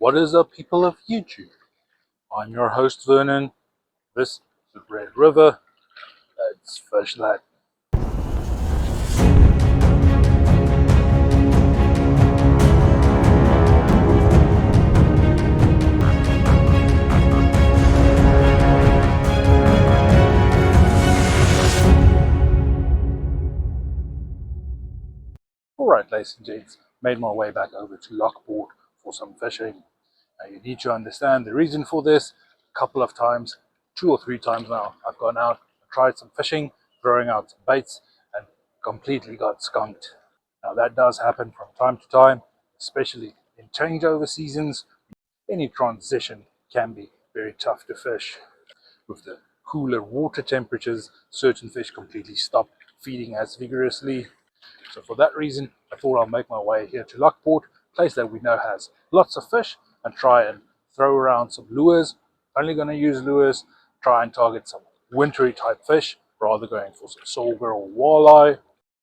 What is up, people of YouTube? I'm your host Vernon. This is the Red River. Let's fish that. Alright, ladies and gents, made my way back over to Lockport for some fishing. Now you need to understand the reason for this. A couple of times, 2 or 3 times now, I've gone out and tried some fishing, throwing out some baits, and completely got skunked. Now that does happen from time to time, especially in changeover seasons. Any transition can be very tough to fish. With the cooler water temperatures, certain fish completely stop feeding as vigorously. So for that reason, I thought I'll make my way here to Lockport, a place that we know has lots of fish, and try and throw around some lures. Only going to use lures, try and target some wintry type fish, rather going for some sauger or walleye,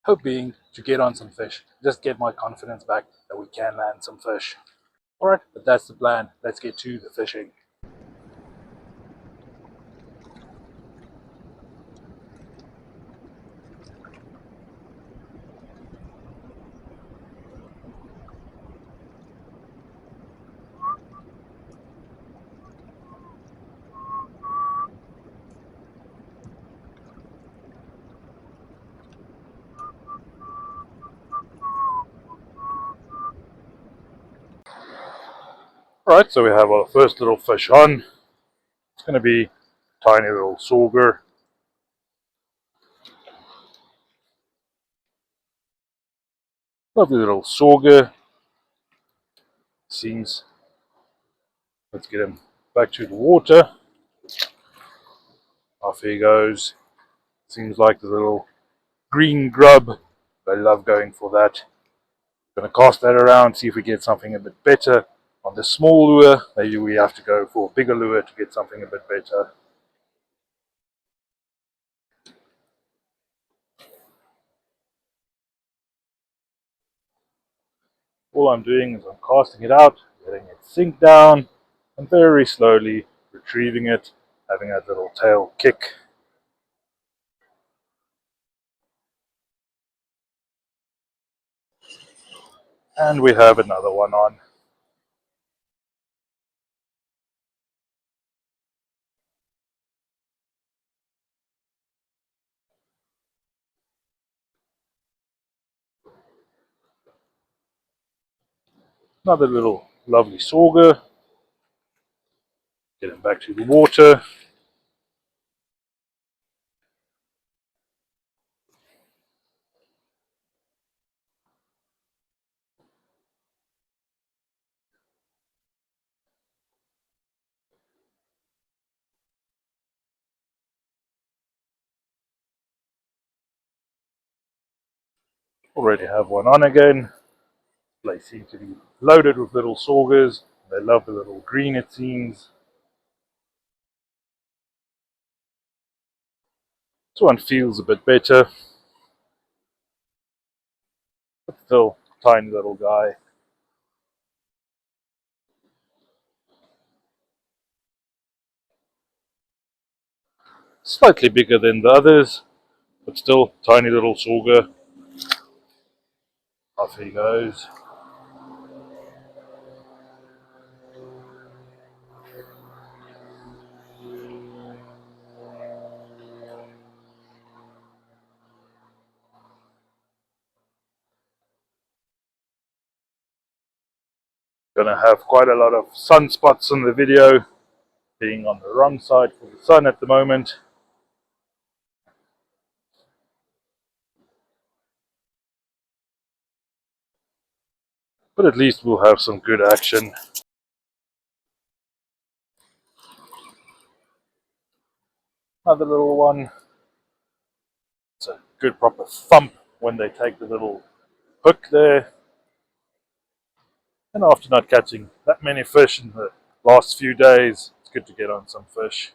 hoping to get on some fish, just get my confidence back that we can land some fish. Alright, but that's the plan. Let's get to the fishing. Alright, so we have our first little fish on. It's going to be tiny little sauger. Lovely little sauger. Seems. Let's get him back to the water. Off he goes. Seems like the little green grub. They love going for that. Going to cast that around, see if we get something a bit better. On the small lure, maybe we have to go for a bigger lure to get something a bit better. All I'm doing is I'm casting it out, letting it sink down, and very slowly retrieving it, having that little tail kick. And we have another one on. Another little lovely sauger. Get him back to the water. Already have one on again. They seem to be loaded with little saugers. They love the little green, it seems. This one feels a bit better, but still tiny little guy. Slightly bigger than the others, but still tiny little sauger. Off he goes. Gonna have quite a lot of sunspots on the video, being on the wrong side for the sun at the moment. But at least we'll have some good action. Another little one. It's a good proper thump when they take the little hook there. And after not catching that many fish in the last few days, it's good to get on some fish.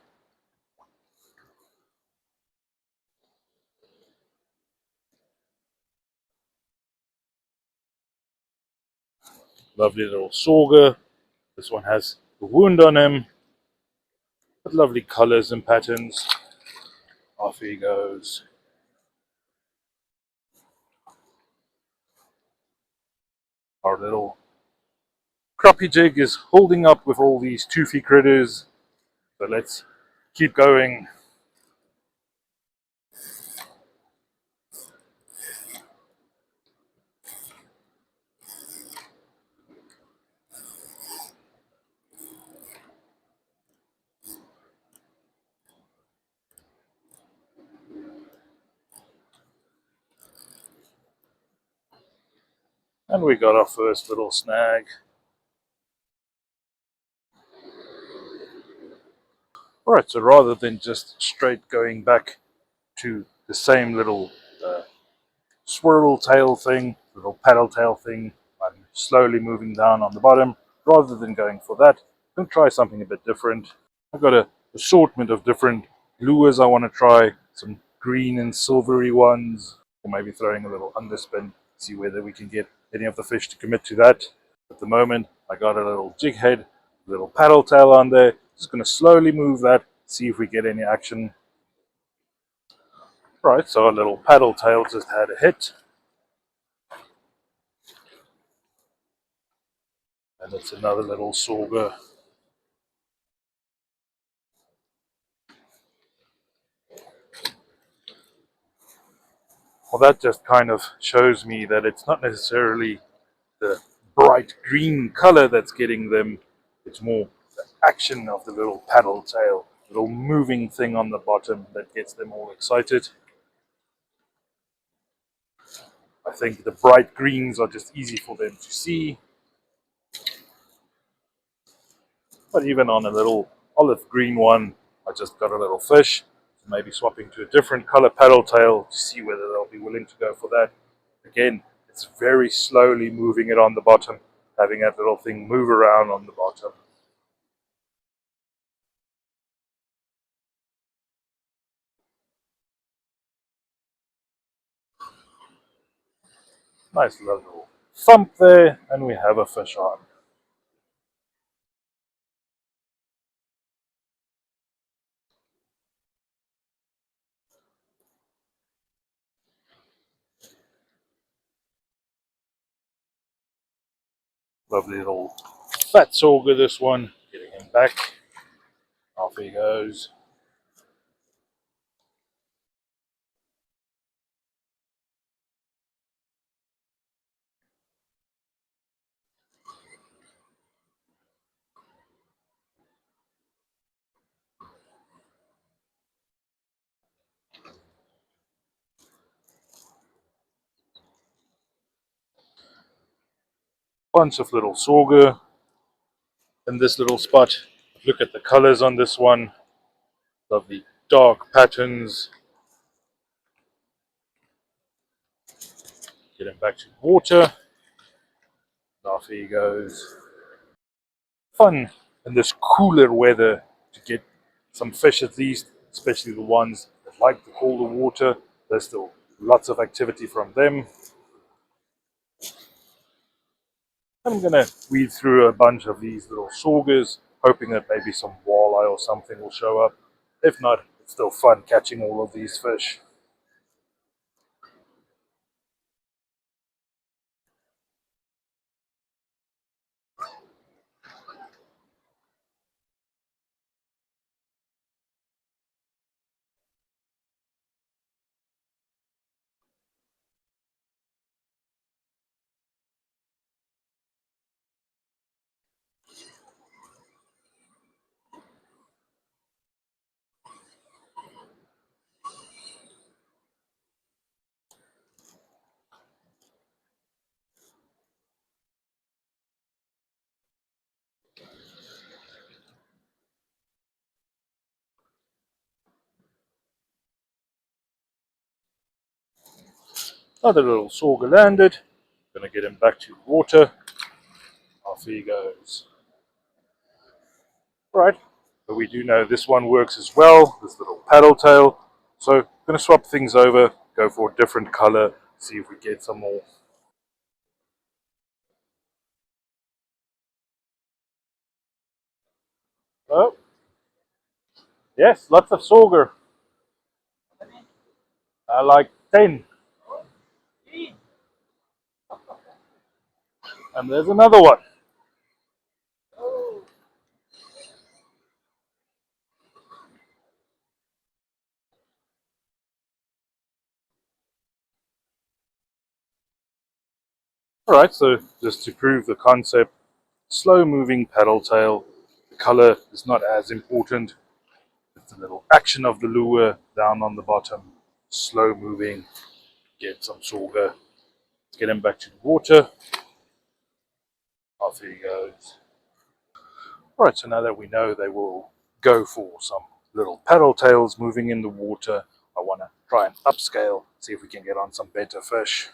Lovely little sauger. This one has a wound on him, with lovely colors and patterns. Off he goes. Our little crappie jig is holding up with all these toothy critters. So let's keep going. And we got our first little snag. Alright, so rather than just straight going back to the same little swirl tail thing, little paddle tail thing, I'm slowly moving down on the bottom. Rather than going for that, I'm going to try something a bit different. I've got an assortment of different lures I want to try, some green and silvery ones, or maybe throwing a little underspin, see whether we can get any of the fish to commit to that. At the moment, I got a little jig head, a little paddle tail on there. Just going to slowly move that, see if we get any action. Right, so our little paddle tail just had a hit. And it's another little sauger. Well, that just kind of shows me that it's not necessarily the bright green color that's getting them. It's more the action of the little paddle tail, little moving thing on the bottom that gets them all excited. I think the bright greens are just easy for them to see. But even on a little olive green one, I just got a little fish. So maybe swapping to a different color paddle tail to see whether they'll be willing to go for that. Again, it's very slowly moving it on the bottom, having that little thing move around on the bottom. Nice little thump there, and we have a fish on. Lovely little fat sauger, this one. Getting him back. Off he goes. Bunch of little sauger in this little spot. Look at the colors on this one. Lovely dark patterns. Get him back to water. Off he goes. Fun in this cooler weather to get some fish at least, especially the ones that like the colder water. There's still lots of activity from them. I'm going to weed through a bunch of these little saugers, hoping that maybe some walleye or something will show up. If not, it's still fun catching all of these fish. Another little sauger landed. Gonna get him back to water. Off he goes. Right, but we do know this one works as well, this little paddle tail. So gonna swap things over, go for a different color, see if we get some more. Oh, yes, lots of sauger. Like 10. And there's another one. Alright, so just to prove the concept, slow moving paddle tail, the color is not as important. It's the little action of the lure down on the bottom, slow moving, get some sauger, get him back to the water, off he goes. Alright, so now that we know they will go for some little paddle tails moving in the water, I want to try and upscale, see if we can get on some better fish.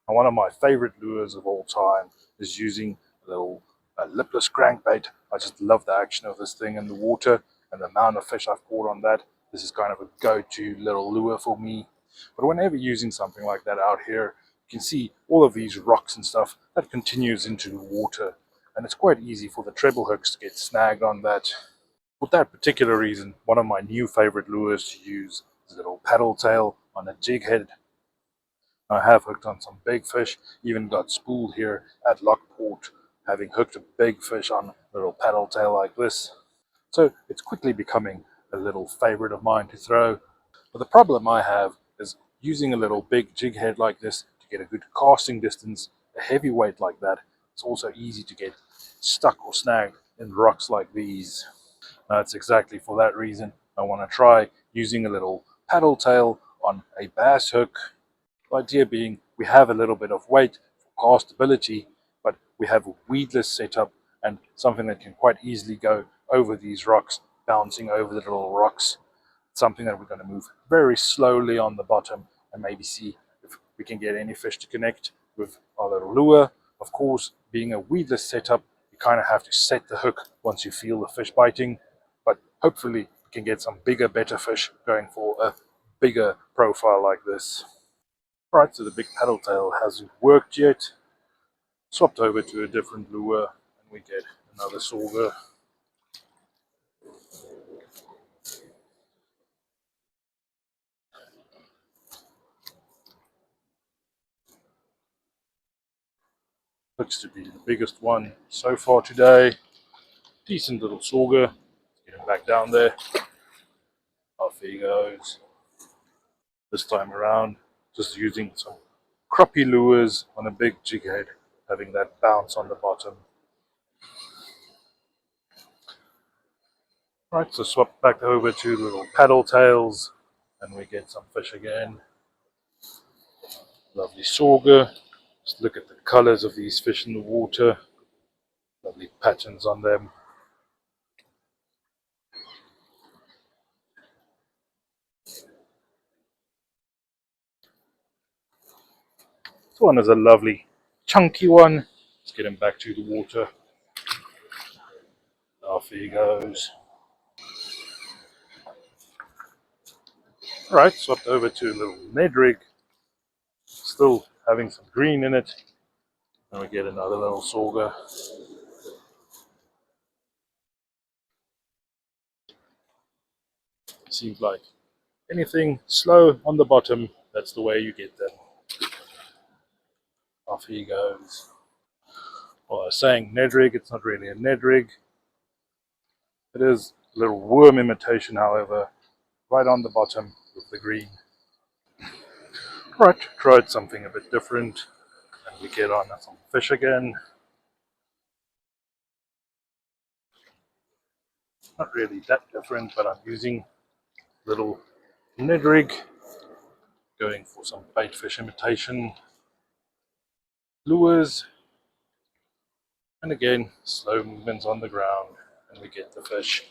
And one of my favorite lures of all time is using a little lipless crankbait. I just love the action of this thing in the water and the amount of fish I've caught on that. This is kind of a go-to little lure for me. But whenever using something like that out here, you can see all of these rocks and stuff that continues into the water. And it's quite easy for the treble hooks to get snagged on that. For that particular reason, one of my new favorite lures to use is a little paddle tail on a jig head. I have hooked on some big fish, even got spooled here at Lockport, having hooked a big fish on a little paddle tail like this. So it's quickly becoming a little favorite of mine to throw. But the problem I have is using a little big jig head like this to get a good casting distance, a heavy weight like that. It's also easy to get stuck or snagged in rocks like these. That's exactly for that reason I want to try using a little paddle tail on a bass hook. The idea being we have a little bit of weight for castability, but we have a weedless setup and something that can quite easily go over these rocks, bouncing over the little rocks. It's something that we're going to move very slowly on the bottom and maybe see if we can get any fish to connect with our little lure. Of course, being a weedless setup, you kind of have to set the hook once you feel the fish biting, but hopefully we can get some bigger, better fish going for a bigger profile like this. Right, so the big paddle tail hasn't worked yet. Swapped over to a different lure and we get another sauger. Looks to be the biggest one so far today. Decent little sauger. Get him back down there. Off he goes. This time around, just using some crappie lures on a big jig head, having that bounce on the bottom. Right, so swap back over to the little paddle tails and we get some fish again. Lovely sauger. Just look at the colors of these fish in the water. Lovely patterns on them. This one is a lovely chunky one. Let's get him back to the water. Off he goes. Right, swapped over to a little Ned rig. Still having some green in it. And we get another little sauger. Seems like anything slow on the bottom, that's the way you get them. Off he goes. Well, I was saying Ned rig, it's not really a Ned rig. It is a little worm imitation, however, right on the bottom with the green. Right, tried something a bit different, and we get on some fish again. Not really that different, but I'm using little Ned rig, going for some bait fish imitation lures, and again slow movements on the ground, and we get the fish.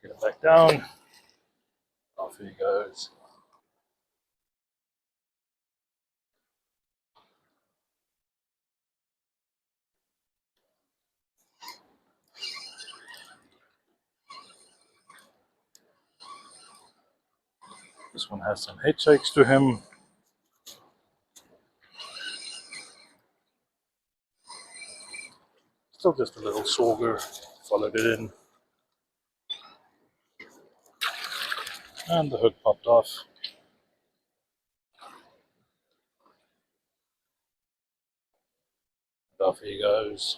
Get it back down. Off he goes. This one has some head shakes to him. Still just a little sauger, followed it in. And the hook popped off. Off he goes.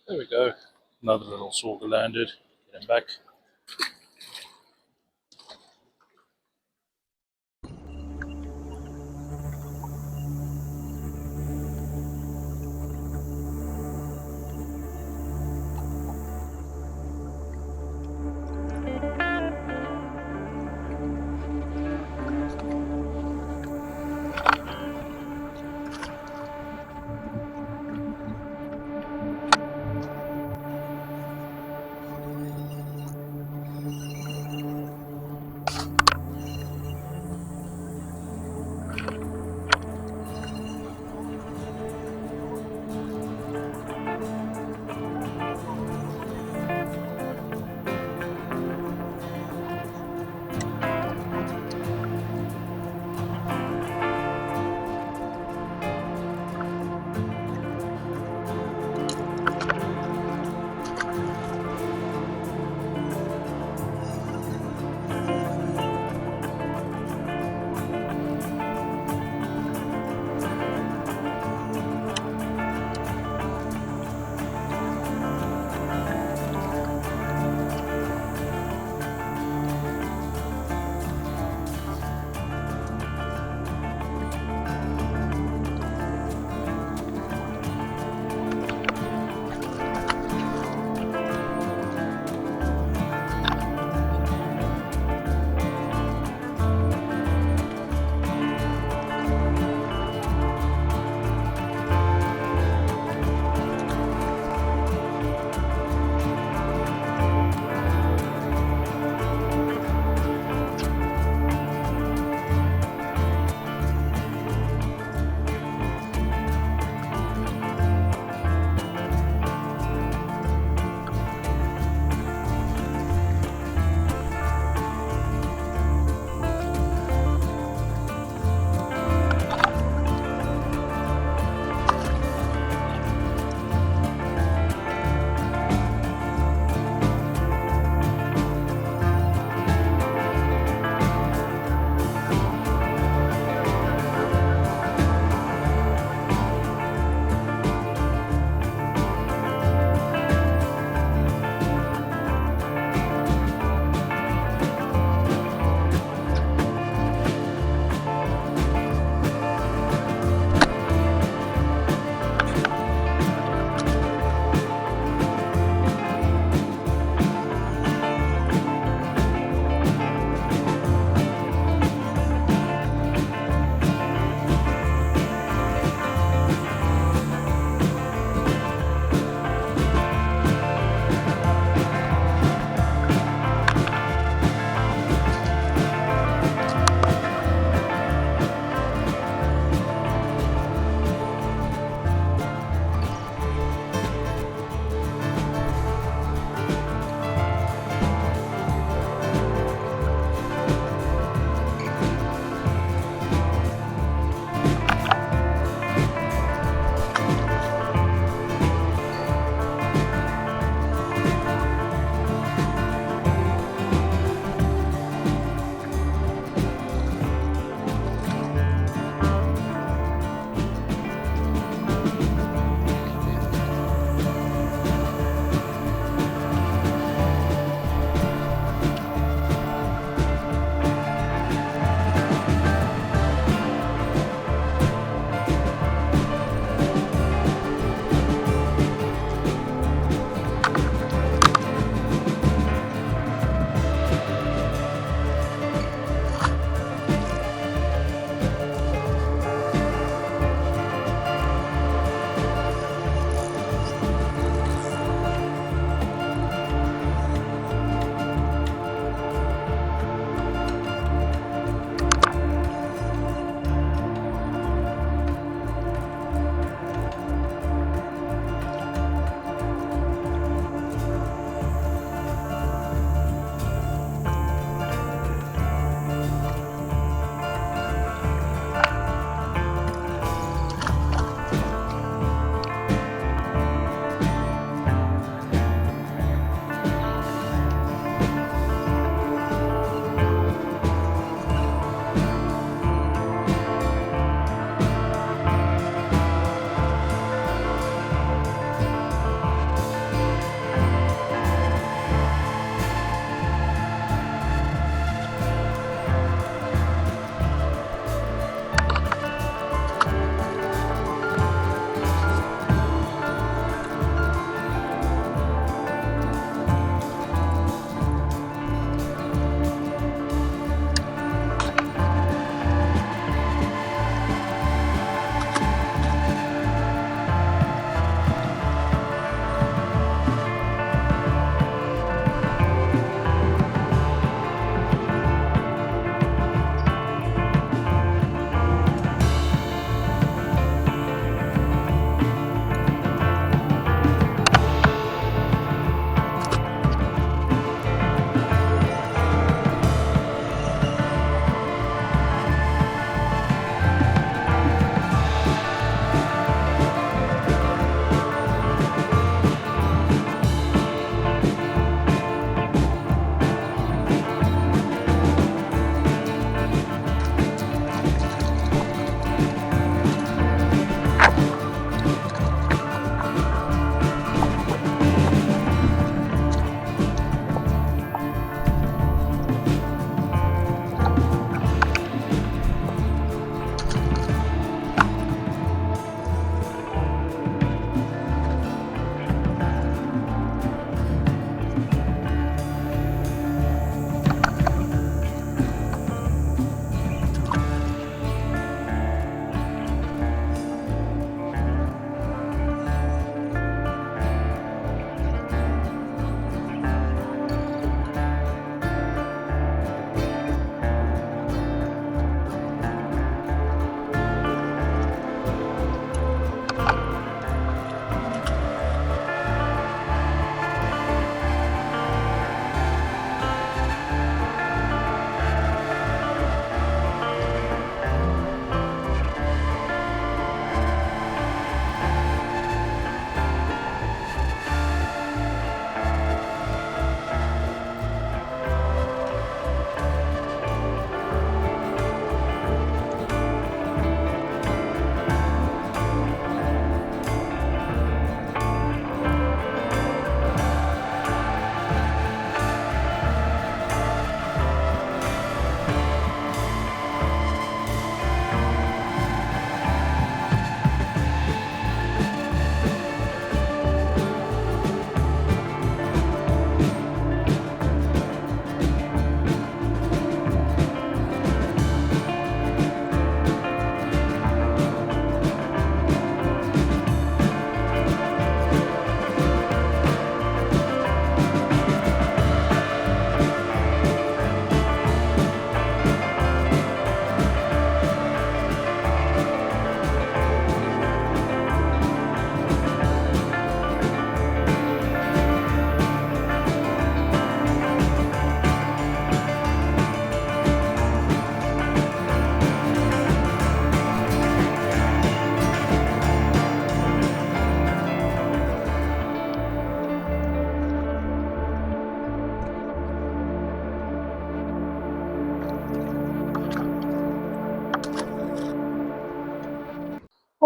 There we go. Another little sauger landed. Get him back.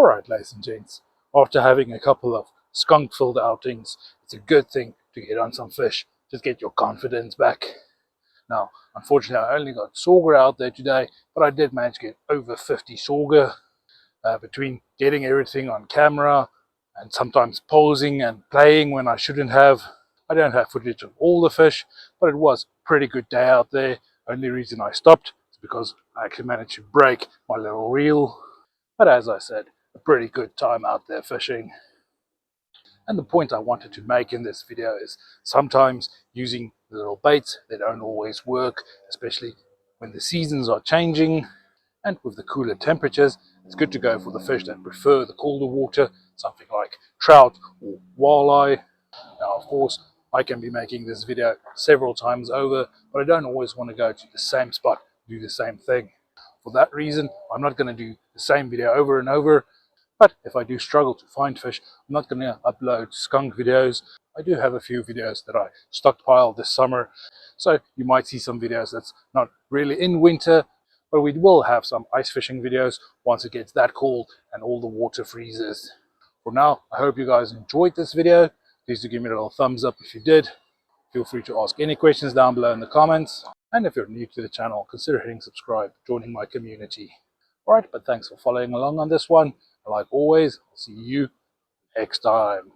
Alright, ladies and gents, after having a couple of skunk-filled outings, it's a good thing to get on some fish, just get your confidence back. Now, unfortunately, I only got sauger out there today, but I did manage to get over 50 sauger. Between getting everything on camera and sometimes posing and playing when I shouldn't have. I don't have footage of all the fish, but it was a pretty good day out there. Only reason I stopped is because I actually managed to break my little reel. But as I said, a pretty good time out there fishing. And the point I wanted to make in this video is sometimes using little baits, they don't always work, especially when the seasons are changing. And with the cooler temperatures, it's good to go for the fish that prefer the colder water, something like trout or walleye. Now, of course, I can be making this video several times over, but I don't always want to go to the same spot, do the same thing. For that reason, I'm not going to do the same video over and over. But if I do struggle to find fish, I'm not going to upload skunk videos. I do have a few videos that I stockpiled this summer. So you might see some videos that's not really in winter, but we will have some ice fishing videos once it gets that cold and all the water freezes. For now, I hope you guys enjoyed this video. Please do give me a little thumbs up if you did. Feel free to ask any questions down below in the comments. And if you're new to the channel, consider hitting subscribe, joining my community. Alright, but thanks for following along on this one. Like always, I'll see you next time.